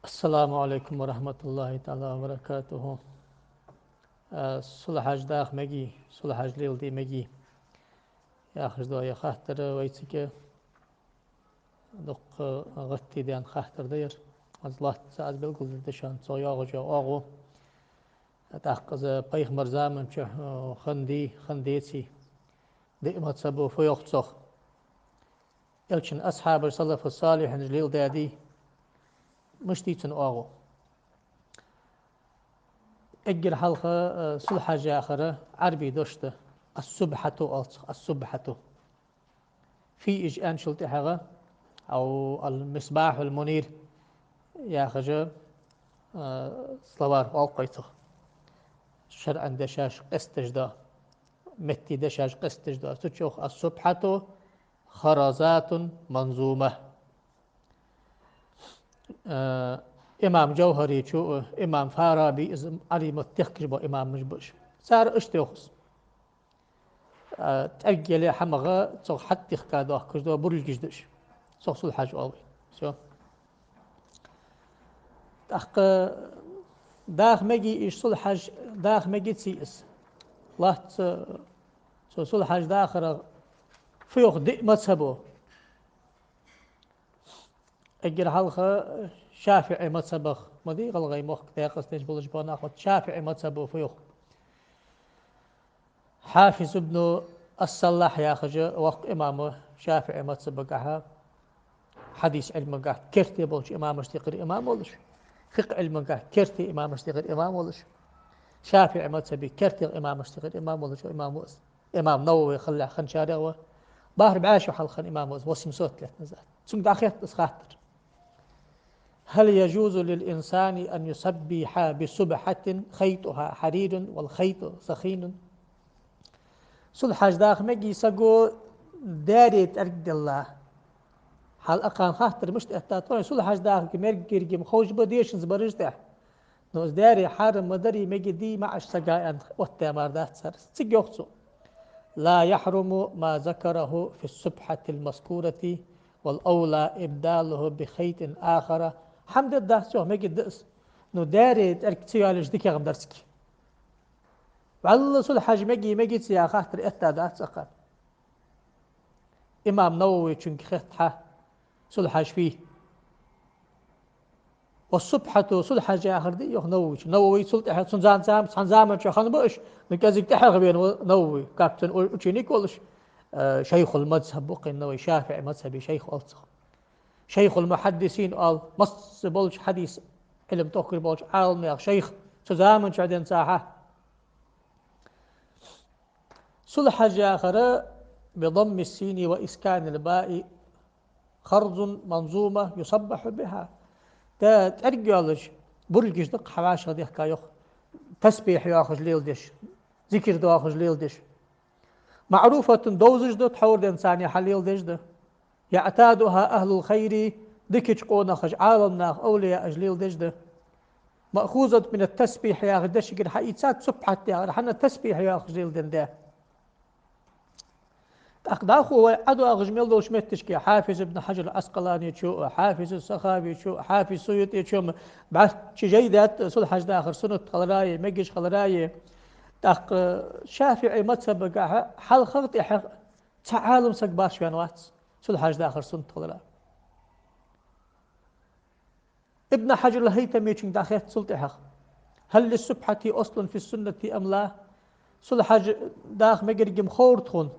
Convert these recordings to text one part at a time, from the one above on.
السلام عليكم ورحمة الله تعالى وبركاته. صلح داخ مجي صلح ليل دي مجي يا خجدو يا خاطر ويتك دق غتي ديان خاطر دير از الله ساعد بالقل دشان صويا وجا أغو تحقز بيخ مرزامن خنديتي دي ما تسبو في يختصخ يلشن أصحاب السلف الصالح ليل دادي مش تيتن أغو أجر حلقة صلح جاخرة عربي دوشته السبحة في إجئان شلتي حاجة أو المصباح المنير يا خجا صلوار أوقيته شرعا دشاش قستجدا متي دشاش قستجدا تشوخ السبحة خرزات منظومة. إمام جوهري شو إمام فارابي علي متخكر إمام مجبش صار اشتوخس تأجل حمغة تصو حتى خكادوه كجدو برلجدش صوص الحاج أوي شو أخ داخ مجي إيش صلحاج داخ مجي تسيس لات سو صلحاج داخر فيوخ دي مذهبه أجر حلقة شافعي مذهبه مدي غلغي مخ تاقص تيج بلش بناخد شافعي مذهبه فيوخ حافظ ابن الصلاح يا خجا وقت إمامه شافعي مذهبه قاها حديث علم قاه كرتي بولش إمام اشتقر إمام ولش فقه علم قاه كرتي إمام اشتقر إمام ولش شافعي مذهبي كرتي إمام اشتغل إمام ولا شو إمام وز إمام نووي خلع خنشاري هو باهر بعاش وحلخن إمام وز وسم صوت له نزات ثم داخل خاطر هل يجوز للإنسان أن يسبح بسبحة خيطها حرير والخيط سخين صلحاج داخ مجي سقو داري أرد الله حال أقام خاطر مش تأتاتون صلحاج داخ كمير جيم خوش بديش زبرجته نوز داري حارم مدري مجي دي معش سقايا واتامار ذات سر سيجوخسو لا يحرم ما ذكره في السبحة المذكورة والأولى إبداله بخيط آخر حمد الله سوى مجي دقس نو داري تركتيو على جديك يا غمدرسك والله صلح حاج مجي يا خاطر اتا ذات سقر إمام نووي چونك خطحة صلح حاج فيه والصبحة صلح جاهر دي يخ نووي صلح سنزان سام سنزام شو خان بوش نكازيك تحرق بين نووي كابتن وشينيك ولش شيخ المذهب بقي النووي شافعي مذهبي شيخ ألصق شيخ المحدثين قال مص بولش حديث علم توكل بولش عالم يا شيخ سزامن شعدين ساحة صلح جاهر بضم السين وإسكان الباء خرز منظومة يصبح بها ترجعلش برجش دق حواش هذه كايخ تسبيح ياخذ ليل دش ذكر دو ياخذ ليل دش معروفة دوزج دو تحور إنسان حليل دش ده يعتادها أهل الخير دكش قونا خج عالمنا أولياء أجليل دش ده مأخوذة من التسبيح يا غدش قد حيتسات سبحة يا رحنا التسبيح يا خجيل دن ده أقداخو عدو أغجميل دوش متشكي حافظ ابن حجر الأسقلاني شو حافظ السخاوي شو حافظ سيوطي شو بعد جيدات صلح داخر سنة خلراي مجيش خلراي تاق شافعي مذهب حل خلطي تعالم سقبار شوان وات صلح داخر سنة خلراي ابن حجر الهيثمي شن داخل سلطي حق هل للسبحة أصل في السنة أم لا صلح داخ مجرجم خورتون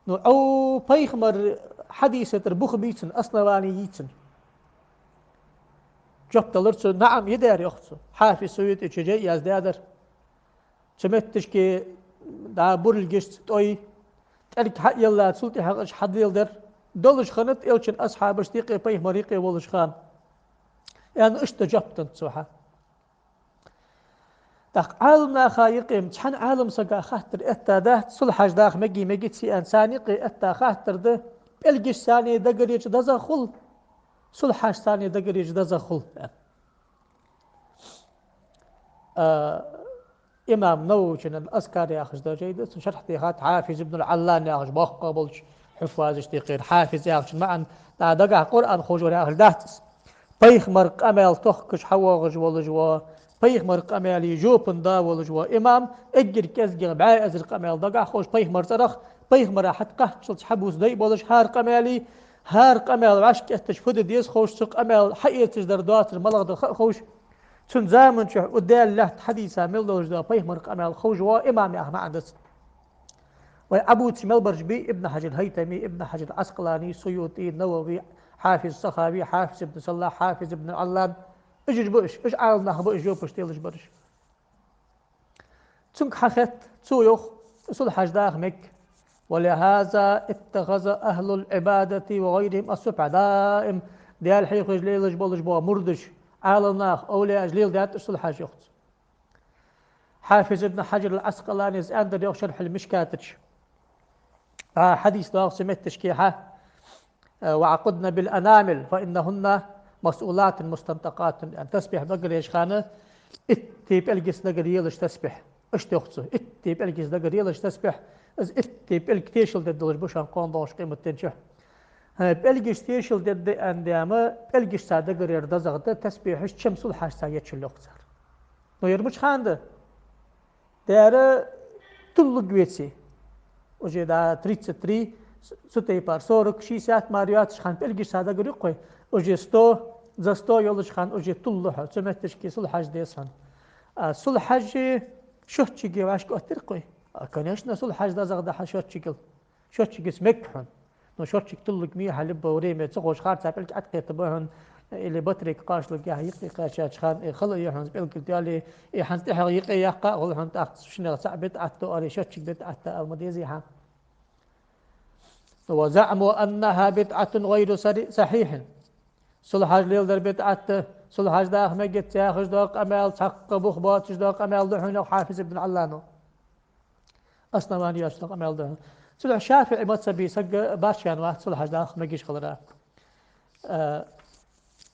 نو أو بيخمر حديثة ربوخ بيتن أصلا واني يتن جبت لرسو نعم يداري أختصو حافي سويت إتشجي يازدادر سمتش كي دا برلجست توي تلك حق يلا سلطي حقش حد يلدر دولش خانت إلشن أصحاب اشتيقي بيخمر يقي ولش خان يعني اشتا جبتن سوحا داق عالمنا خايقي متحن عالم سقا خاطر اتا ده صلحاج داخ مجي تسي انساني قي اتا خاطر ده الجيش ثاني دقريج دزخل صلحاج ثاني دقريج دزخل امام نووي الاذكار يا اخذ جيد شرحتي هات حافظ ابن العلان يا اخذ بوخ قبل حفاظ اشتيقير حافظ يا اخذ معا دا دقع قران خوجور يا اخذ داتس بيخمر قمال تخكش حواغج ولجوا بيخمر قمال يجوبن دا ولجوا إمام إجر كزجر بعاي أزر قمال دقع خوش بيخمر ترخ بيخمر حد قهش حبوس داي بولج هار قمالي هار قمال عشك اتشفد ديس خوش سق قمال حقيقة در دواتر ملغ خوش تون زامن شو ودال لحت حديثا ملوج دا بيخمر قمال خوش وإمام يا معدس وأبو تشمل برجبي ابن حجر الهيثمي ابن حجر العسقلاني سيوطي النووي حافظ السخاوي حافظ ابن صلاح حافظ ابن علان اجج بوش اج عالنا بوش جو بشتيلج برش تنك حخت تسويخ سل حجداغ مك ولهذا اتخذ أهل العبادة وغيرهم السبع دائم ديال حيخ جليلج بولج بو مردش عالنا أولي أجليل دات سل حج يخت حافظ ابن حجر العسقلاني زاندر يوخ شرح المشكاتش حديث داغ سمت تشكيحة وعقدنا بالأنامل فإنهن مسؤولات مستنطقات أن تسبح بقر يشخانة اتيب الجس دقر يلش تسبح اشتوخته اتيب الجس دقر يلش تسبح از اتيب الكتيشل ددلش بوشان قوم دوش قيمة تنشح بلجش تيشل دد أندامة بلجش سادقر يردزغ تسبيحش شمس الحاج سايتش اللوكتر نو يرمش خانده داره تلو قويتسي وجه دا 33 ستي بار سورك شيسات ماريات خان بلجي ساده غريقوي وجه 100 za 100 yolış xan oje tulluha çömetteş ki sulhaj desan sulhaj şoççigi vaş qotir qoy конечно sulhaj da zagda şoççigil şoççigis mekhun no şoççig tulluk mi halib bawrime tsogoş khar tapel atqet bahun اللي بطريق قاشلك يا يقي قاشات خان خلو يحنز بالكل تالي يحنز تحق يقي يقا والحن تحت شنو صعبت عتو اري شوتشك بت عتو المديزي ها وزعموا أنها بدعة غير صحيح صلحاج ليل در بدعة صلحاج داخ مجد تاخج داق أمال تحق بخباتش داق أمال دحون حافظ ابن علانو أصلا ما نياش داق أمال دحون صلح شافعي متسبي سق باشيان واحد صلحاج داخ مجيش خلرا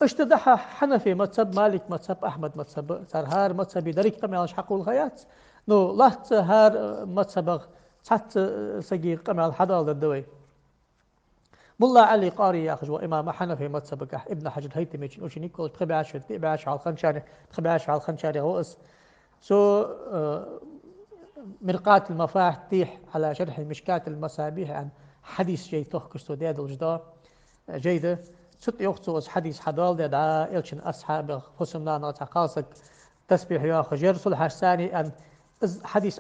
اشتدح حنفي مذهب مالك مذهب أحمد مذهب صار هار مذهبي دريك قمال حقول الخيات نو لحت هار مذهب تحت سقي قمال حضال الدوي ملا علي قاري ياخذ وإمام حنفي مذهب ابن حجر الهيثمي وش نيكول تخبعش على الخنشاري تخبعش على الخنشاري هوس سو مرقات المفاح تيح على شرح مشكات المصابيح عن حديث جاي تخكستو دياد الجدار جيدة ست يخصوص حديث حدال دا إلشن أصحاب خصمنا نتقاصك تسبيح يا خجر صلح الثاني أن حديث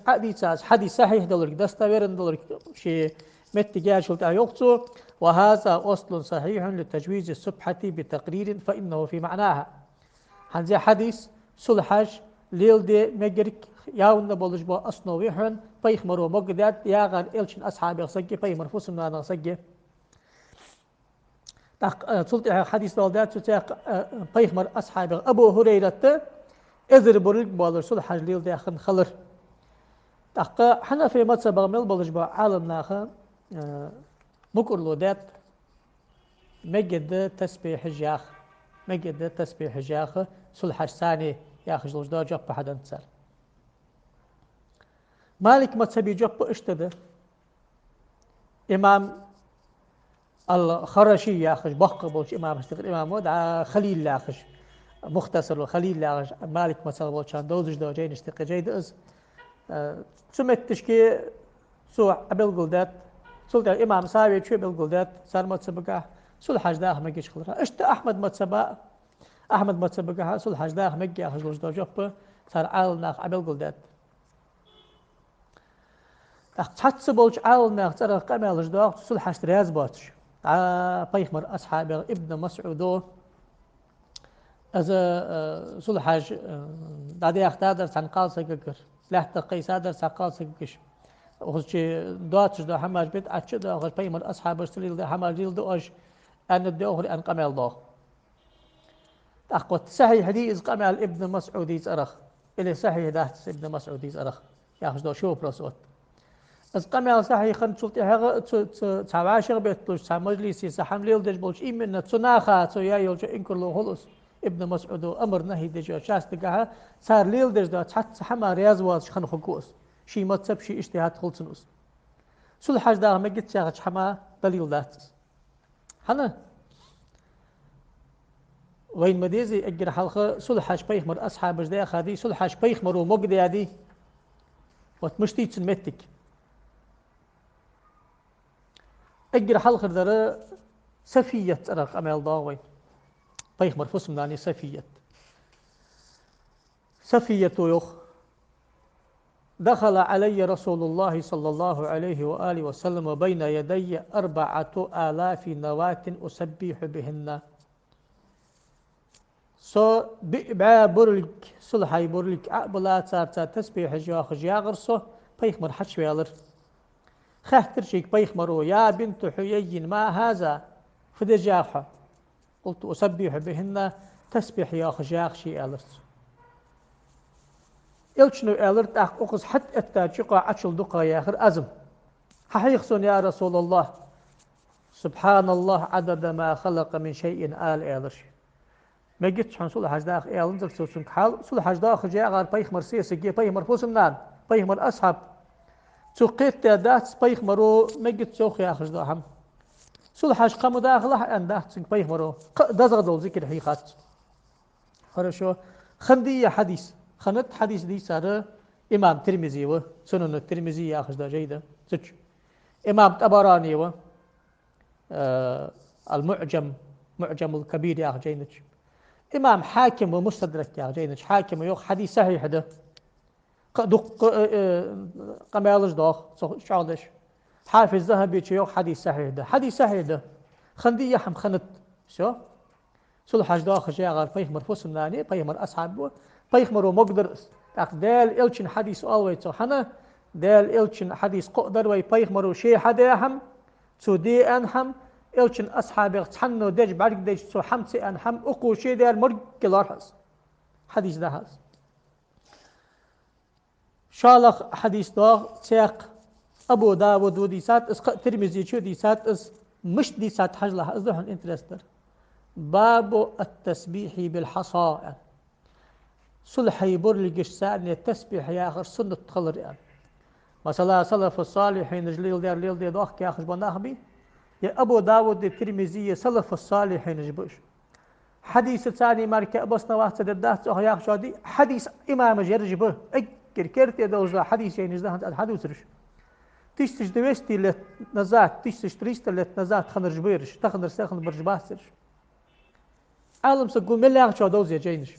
حديث صحيح دولك دستويرن دولك شيء متجاه شلت يخصو وهذا أصل صحيح لتجويز السبحة بتقرير فإنه في معناها هنزي حديث صلحش ليل دي مجرك ياون بولج بو أصنويحن بيخمرو مقداد ياغان إلشن أصحاب يصجي بيمر خصمنا نصجي سلطة حديث دولدات بيخمر أصحاب أبو هريرة إذر بريك بالر صلح ليل داخل خلر حنا في مذهب مل بلج با عالم ناخا مكرلو دات مجد تسبيح الجاخ مجد تسبيح الجاخ صلح الثاني ياخذ لوج دا جب حدا انتصر مالك مذهبي جب اشتد إمام الخرشي ياخذ بق بوش إمام اشتغل إمام ودع خليل ياخذ مختصر وخليل ياخذ مالك مثلا بوشان دوزج دو جين اشتقي جيد از سمت تشكي سو عبل قلدات سلطة إمام ساوي شو بالقلدات صار متسبقة سول حاج داخ مجيش خلرها اشت أحمد متسبقة سول حاج داخ مجي أخذ لوج دو جب صار عال ناخ عبل قلدات تحت بولش عال ناخ ترى قمة لوج دو سول حاج ترياز باتش بيخمر أصحاب ابن مسعود از سول حاج دادي أختادر سنقال سككر لحت قيسادر سنقال سككش وخشي دواتش دو حماج بيت أتش دو خش بيمر أصحاب السليل دو حماج ديل دو أش أن الدوخر أن قمال دو أخوت صحيح حديث قمال ابن مسعود يزأرخ إلي صحيح داهت ابن مسعود يزأرخ ياخش دو شو برسوت از قمال صحيح خن شلتي هغا تعواشر بيتلوش تعمجليسي سحمليل دج بولش إيمنا تناخا تيا يلج إنكرلو خلص ابن مسعود أمر نهي دجا شاستقها صار ليل دج دو تحت حما رياض واز خن خكوس شي متسب شي اجتهاد خلصنوس سول حاج داغ ما قلت شاغش حما دليل ذات حنا وين مديزي أجر حلقة صلحش بيخمر أصحاب جدي خادي صلحش بيخمر ومقدي هذه وتمشتي تسمتك أجر حلقة درا سفية أرق أمال ضاوي بيخمر فسم داني سفية يخ دخل علي رسول الله صلى الله عليه وآله وسلم بين يدي 4000 نواة أسبح بهن سو بيبع برلك صلحي برلك أقبلا تارتا تسبيح جاخ جاغرسو بيخمر حشويالر خاهترشيك بيخمرو يا بنت حيي ما هذا فدجاخة قلت أسبح بهن تسبيح ياخ جاغ شي ألرس يلشنو ألرت أقص حتى التاجقة عشل دقا ياخر أزم حيخصن يا رسول الله سبحان الله عدد ما خلق من شيء آل ألرش ما جيتش عن صلح داخل ألنزل سوسن كحال صلح داخل جاء غار بيخمر سيسجي بيخمر فوسمنان بيخمر أصحاب سقيت تادات بيخمرو ما جيت سوخ يا أخي داهم صلح قام داخله أن داخل بيخمرو دزغدل ذكر حقيقات хорошо خندي حديث خنت حديث دي صار إمام ترمذي و سنن الترمذي يا أخي دا جيدة سج إمام طبراني و المعجم معجم الكبير يا أخي جيدة إمام حاكم ومستدرك يا جينش حاكم يوخ حديث صحيح ده دق قمالش داخ شعلش حافظ ذهبي يوخ حديث صحيح ده حديث صحيح ده خندي يحم خنت شو صلح داخ جاغر بيخمر فسناني بيخمر أصحابه بيخمر ومقدر دال إلشن حديث أولوي حنا دال إلشن حديث قدر وي بيخمر وشي حدا يحم سودي أنحم إلشن أصحابي تحنو دج بعد دج سو حمسي أنحم أقو شي دار مرق لارحس حديث ده هذا شالخ حديث ده سياق أبو داود وديسات إس ترمذي شو ديسات إس مش ديسات حجلة إزدهن إنترستر باب التسبيح بالحصى صلح يبر لقش سألني التسبيح يا آخر سنة تخلر يعني مثلا سلف الصالحين جليل دير ليل دير دوخ يا آخر بناخبي يا أبو داود الترمذي سلف الصالحين جبوش حديث ثاني مارك بس نواحت الدهت أخ يا شادي حديث إمام جرجبه أكر كرت يدوز حديث يعني زهد الحديث رش تيش دوستي لت نزات تيش تريست لت نزات خنر جبيرش تخنر سخن برجباسرش عالم سقول من لا شادوز يا جينش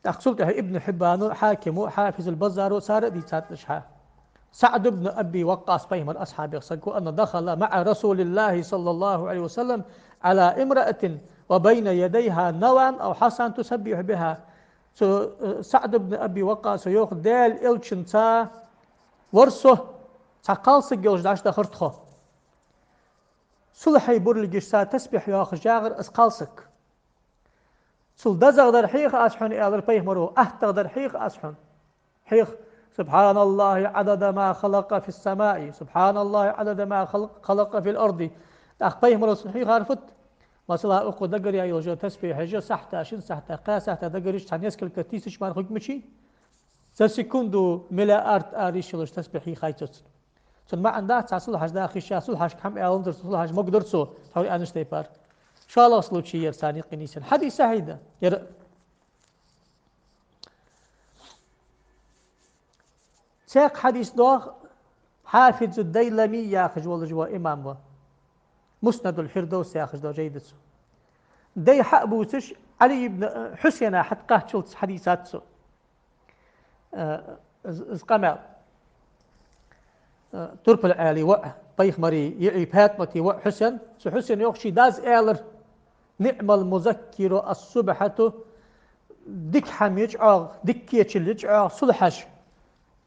أقصده ابن حبان حاكم حافظ البزار صار دي تاتشها سعد بن أبي وقاص بهم الأصحاب يقصدوا أن دخل مع رسول الله صلى الله عليه وسلم على امرأة وبين يديها نوى أو حصان تسبح بها سعد بن أبي وقاص يوخ دال إلشن تا ورسه تقالص جوج داش دخرتخو صلحي برلجش تا تسبح ياخ جاغر اسقالسك سل دزغ در حيخ أسحن إلى البيخ مرو أهتغ در حيخ أسحن حيخ سبحان الله عدد ما خلق في السماء سبحان الله عدد ما خلق في الأرض أخبيه مرو صحيح عرفت مثلا أخو دقر يا يوجو تسبيح جو سحتا شن سحتا قا سحتا دقرش تانيس كل كتيسش مار حكمشي سكوندو ملا أرت آريشلوش تسبيحي خايتوت سن ما عندها تحصل حاج داخل شاسل حاج كم ألندر تحصل حاج مقدرسو حاول أنش تيبار شاء الله أصلو شيء يرساني قنيسا حديث سعيدة ساق حديث دوغ حافظ الديلمي ياخج والله جوا إمام مسند الفردوس ياخج دو جيدتسو دي حقبوتش علي بن حسين حد قاتشلت حديثاتسو قمع تربل آلي وقع طيخ مري يعي باتمتي وقع حسن سو حسن يوخشي داز آلر نعم المذكر الصبحة ديك حميج عاغ ديك كيتشلج عاغ صلحش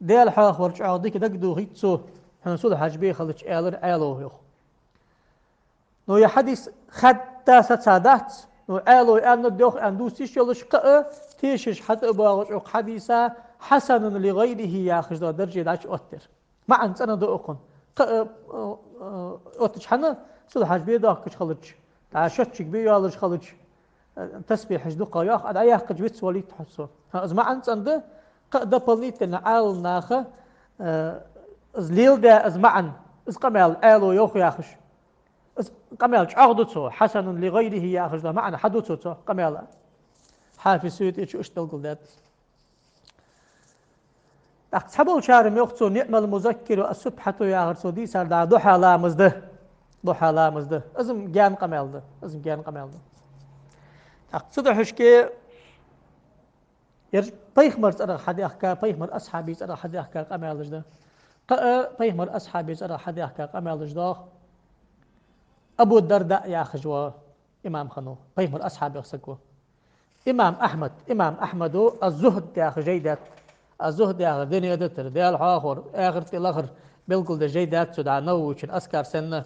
ديال حاخ ورج عاغ ديك دقدو هيتسو هن صلحش بيخلج آلر آلو يوخ نو يحديث خدا ستسادات نو آلو آلو دوخ أندوسيش يلش قأ تيشش حتى باغش عق حديثا حسن لغيره ياخش دو درجة داش أوتر ما أنت أنا دو أقن قأ أوتش حنا صلحش بيداخ كش خلج تعشتش بيو على خلج تسبيح دقة ياخ أدا ياخ جبت ولي تحسه از ما أنت عنده قد بليت نعال ناخه از ليل ده از معن از قمال آلو يوخ ياخش قمال عقدته حسن لغيره يأخذ له معنى حدثته قمال حافظ سويت إيش أشتغل ذات أحسبوا شارم يقصو نعم المذكر السبحة يا غرسو دي سار دا ضحى لا مزده ضحى لا مزده أزم جان قمال ده أزم جان قمال ده أقصد حشكي بيخمر ترى حد يحكى بيخمر أصحابي ترى حد يحكى قمال ده بيخمر أصحابي ترى حد يحكى قمال ده أبو الدرداء يا خجوة إمام خنو بيخمر أصحابي يخسكوه إمام أحمد الزهد يا أخي جيدات الزهد يا أخي دنيا دتر ديال آخر آخر الآخر بالكل ده جيدات سدع نوش أسكار سنة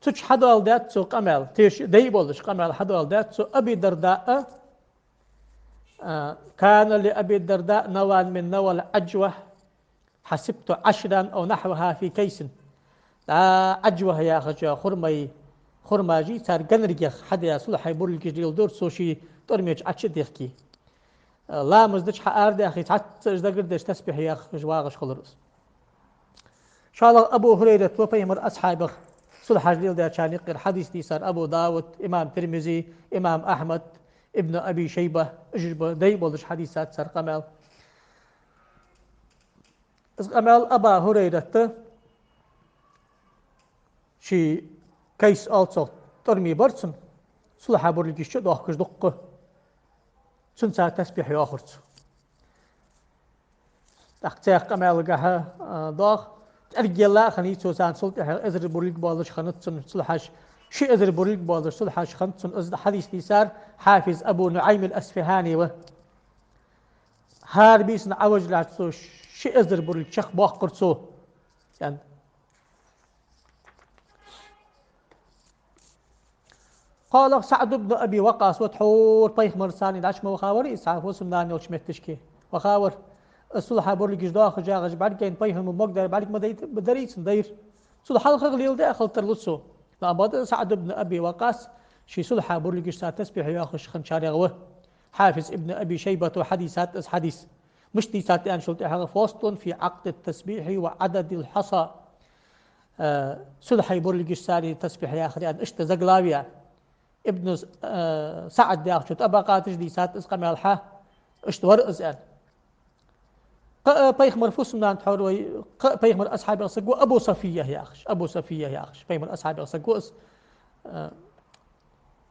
تش حدوال دات سو قمل تيش ديبولش قمل حدوال دات سو أبي درداء كان لأبي الدرداء نوان من نوى العجوة حسبت 10 أو نحوها في كيس عجوة يا أخي خرماجي صار جنرجخ حد يا صلح يبور الجيل دور سوشي ترميج عشد يحكي لا مزدش حقار يا أخي تعت قردش تسبح يا أخي جواغش خلرس إن شاء الله أبو هريرة وبيمر أصحابه صلح جليل ده كان يقر حديث دي صار أبو داود إمام ترمذي إمام أحمد ابن أبي شيبة أجب ديبولش حديثات صار قمال أبا هريرة شي كيس also ترمي برسن صلح أبو الجيش دوخش دقه سنسا تسبح يا أخرت تختاق قمال جها ضاخ أرجع الله خني توزان سلطة أزر بريق بالش خنتسن صلحش شيء أزر بريق بالش صلحش خنتسن أزد حديث نسار حافظ أبو نعيم الأسفهاني و هار بيسن عوج لعتسو شيء أزر بريق شخ باقرتسو يعني قال سعد بن أبي وقاص وتحور طيخ مرساني داش وخاوري إسعاف وسمناني وشمتشكي وخاور الصلحة برلقش داخل جاغش بعد كين طيهم ومقدر بعد ما بدريس ندير صلحة الخغليل داخل ترلصو لابد سعد بن أبي وقاص شي صلحة برلقش سات تسبيح ياخش خنشار يغوه حافظ ابن أبي شيبة وحديثات اس حديث مش دي سات أن شلت فصل في عقد التسبيح وعدد الحصى صلحة برلقش ساري تسبيح يا أخي اشت زقلاويا ابن سعد ياخش طبقاتش دي سات اس قمالحة اشت ورقز يعني بيخمر فوسمان تحوروي بيخمر أصحاب الصقو أبو صفية يا أخش أبو صفية يا أخش بيخمر أصحاب الصقو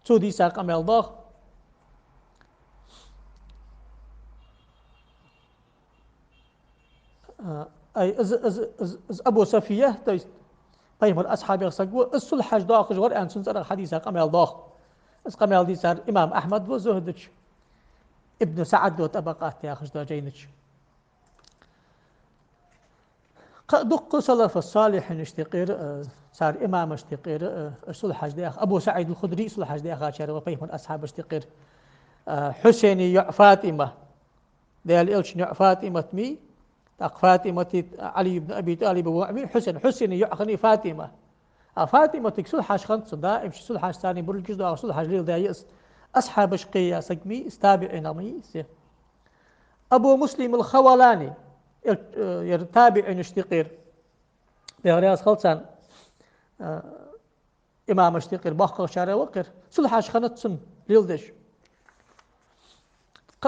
تودي ساق أمال ضاخ أي از أبو صفية بيخمر أصحاب الصقو الصلح داخل جور أن سنسر حديث أمال ضاخ اس قمال دي صار إمام أحمد وزهدش ابن سعد وطبقات يا أخش دا جينش دق سلف الصالح اشتقير صار إمام اشتقير صلح دياخ أبو سعيد الخدري صلح دياخ عشر وفيه من أصحاب اشتقير حسيني فاطمة ديال إلش فاطمة مي تق فاطمة علي بن أبي طالب وعمي حسيني يعخني فاطمة فاطمة تك صلح خنص دائم صلح ثاني برجز دا صلح جليل دا يس أصحاب شقية سقمي استابعين مي أبو مسلم الخولاني يرتابع اشتقير بغرياس خلصان إمام اشتقير باقر شارع وقر صلحاش خنتسن ليلدش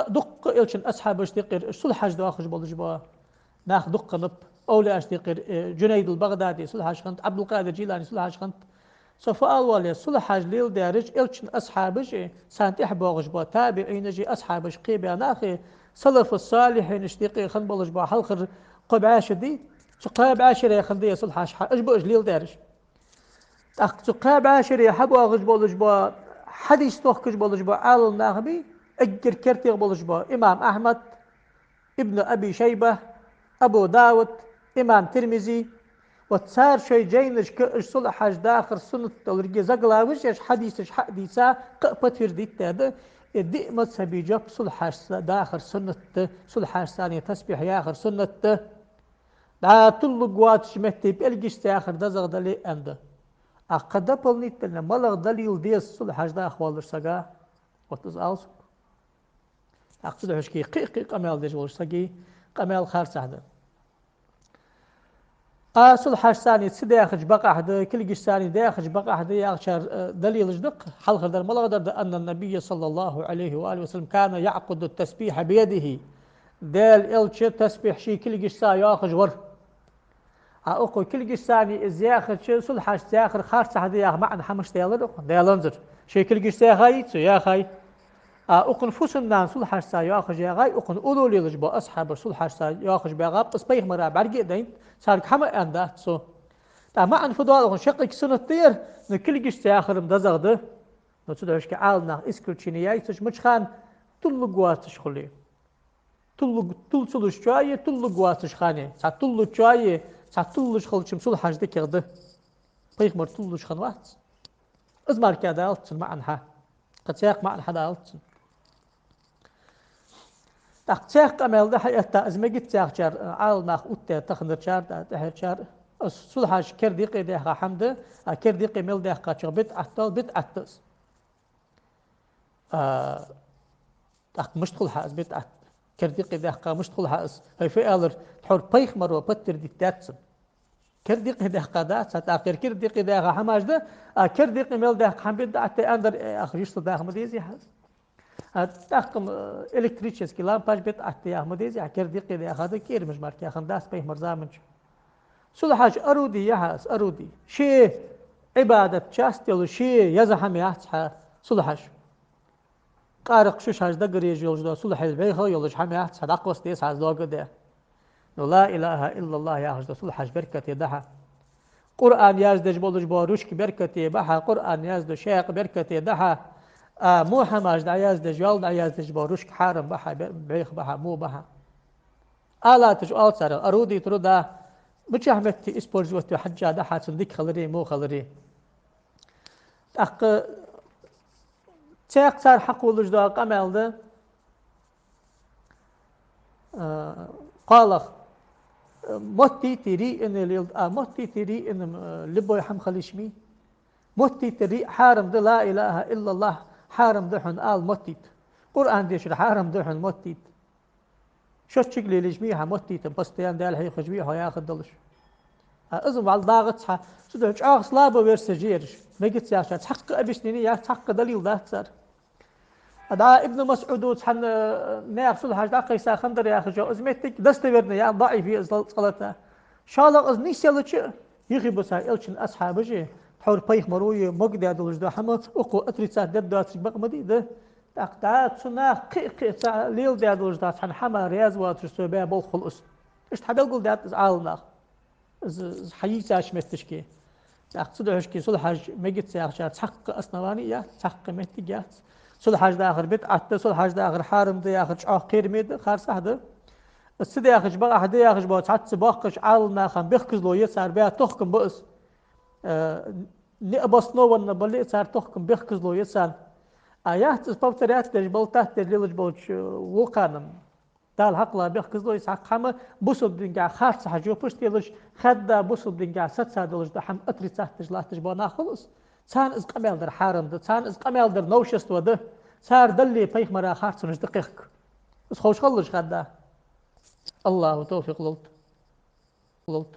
دق إلشن أصحاب اشتقير صلحاش دواخش بولجبا ناخ دق نب أولي اشتقير جنيد البغدادي صلحاش خنت عبد القادر جيلاني صلحاش خنت صفاء والي صلحاش ليل دارج إلشن أصحابش سانتح بوغجبا تابعين جي أصحابش قيبا ناخي سلف الصالحين اشتقير خن بولجبا حلخر قبعاش دي سقاب عاشرة خندية صلحاش أجبو أجليل دارج سقاب عاشرة حبوا غجبا حديث توخش بولجبا على الناغبي أجر كرتي بولجبا إمام أحمد ابن أبي شيبة أبو داود إمام ترمذي وتصار شيء جينش كأش صلحاش داخل سنة تولرجي زقلاوش يش حديثا قبت فرديت هذا الدئ مذهبي جاب صلحاش داخل سنة صلحاش ثانية تسبيح يا آخر سنة دا تلو قوات شمتي بألقش تاخر دزغ دلي أنده أقدا بلنيت لنا ملغ دليل ديس صلحاش دا أخوال رساقا وتز ألسك أقصد حشكي قمال ديش ورساقي قمال خارس هذا صلح ثاني سداخج بقى حد كل جيش ثاني داخج بقى حد يغشر دليل جدق حلق در ملغدر أن النبي صلى الله عليه وآله وسلم كان يعقد التسبيح بيده دال إلش تسبيح شي كل جيش ثاني ياخج ور أقول كل جيش ثاني إز ياخد شو صلح ساخر خارج حد ياخ معنا حمش ديالر ديالنزر شي كل جيش ثاني يا خي أقول فوسنا صلح ثاني ياخج يا غاي أقول أولو ليلج بأصحاب صلح ثاني ياخج بغاب تصبيح مرة بعرق دين صار كحما أندا سو ما أن فضال شقك سنة طير نكل جيش تآخر مدزغده نتدعوش كعالنا إسكول تشينياي تش مشخان تلو قواتش خلي تل سلوش شوية تلو قواتش خاني سا تلو شوية سا تلوش خل شمسول حاج دي كرده بيخمر تلوش خنوات ازمار كادا ألتسن ما أنها قد سياق ما أنها دا ألتسن تاق أمال ده حياتا أزمجت تاق شار عالنا أوتا تخنر شار دا تحر شار الصلحاش كرديقي ده حمد كرديقي ميل ده قاتشو بيت أحتال بيت أحتس مشتغل حاس بيت أحت كرديقي ده مشتغل حاس هاي في ألر تحور بيخ مرو بتر ديكتاتسن كرديقي ده قادات ساتأخر كرديقي ده حماش ده كرديقي ميل ده حمد ده أحت أندر أخريشت ده حمديزي حاس تاقم إلكتريتشس كلام باش بيت أحت يا حمديزي كرديقي ده هذا كير مش ماركي خنداس بيخ مرزامنش صلحاش أرودي يحاس أرودي شيء عبادة شاستيل شيء يزحم يحتها صلحاش قارق شوش هاش دقر يجيولج دو صلح البيخة يولج حم يحتها دقوس ديس هاز دوغ ده لا إله إلا الله يحاش دو صلحاش بركة يدها قرآن يازدج بولج بوروشك بركة يبها قرآن يازدو شيق بركة يدها مو حماش دا يازدج يولد يازدج بوروشك حارم بها بيخ بها مو بها آلاتج آلتسر أرودي ترودا بچ احمدتي اسپورز وقت حجا ده حاتن ديك خلري مو خلري اق تاق صار حق ولج دا قمل ده قال موتي تري ان موتي تري ان لبو يحم خليشمي موتي تري حارم ده لا اله الا الله حارم دحن آل موتيت قرآن ديش حارم دحن موتيت شو تشكلي لجميها موتيت بستيان دال هي خجبيها ياخد دلش أزم على ضاغط سدوش أغس لابو بيرسجيرش نجت يا شان حق أبشني يا حق دليل ده صار أدا ابن مسعود وحن ناقص الحاج دقي ساخندر يا أخي جو أزمتك دستورنا يا ضعيف في صلاته شالق أز نيسيلش يخي بس إلشن أصحاب جي حور بيخ مروي مقدة دلش ده حما أقو أتريسات دبدات بق مديدة تقطعات سنا قي ليل ده دلش ده حن حما رياض واترسو بيا بول خلص إيش تحبل قول ده عالنا حييساش مستشكي أقصدهش كي صلحاج مجد سياخشات حق أصنوانية حق متجات صلحاج داخل بيت عت صلحاج داخل حارم داخل قير ميد خارس هذا السيد ياخش بقى حد ياخش بقى حتى باقش عالنا خم بيخكز لو يسار بيا تحكم بأس نقبص نو ولا بلي صار تحكم بيخكز لو يسار آيات سببتريات تجبل تحت تجلج بوش وقانم دال حقلا بيخكز لو يسار خم بوسل دينجا خارس حاجو بوشتيلش خدا بوسل دينجا ست سادلش دحم أتري تحت تجلات تجبنا خلص سان إز قميل در حارم ده سان إز قميل در نوشست وده صار دلي بيخ مرا خارس نش دقيق بس خوش خلش خدا الله توفيق لولت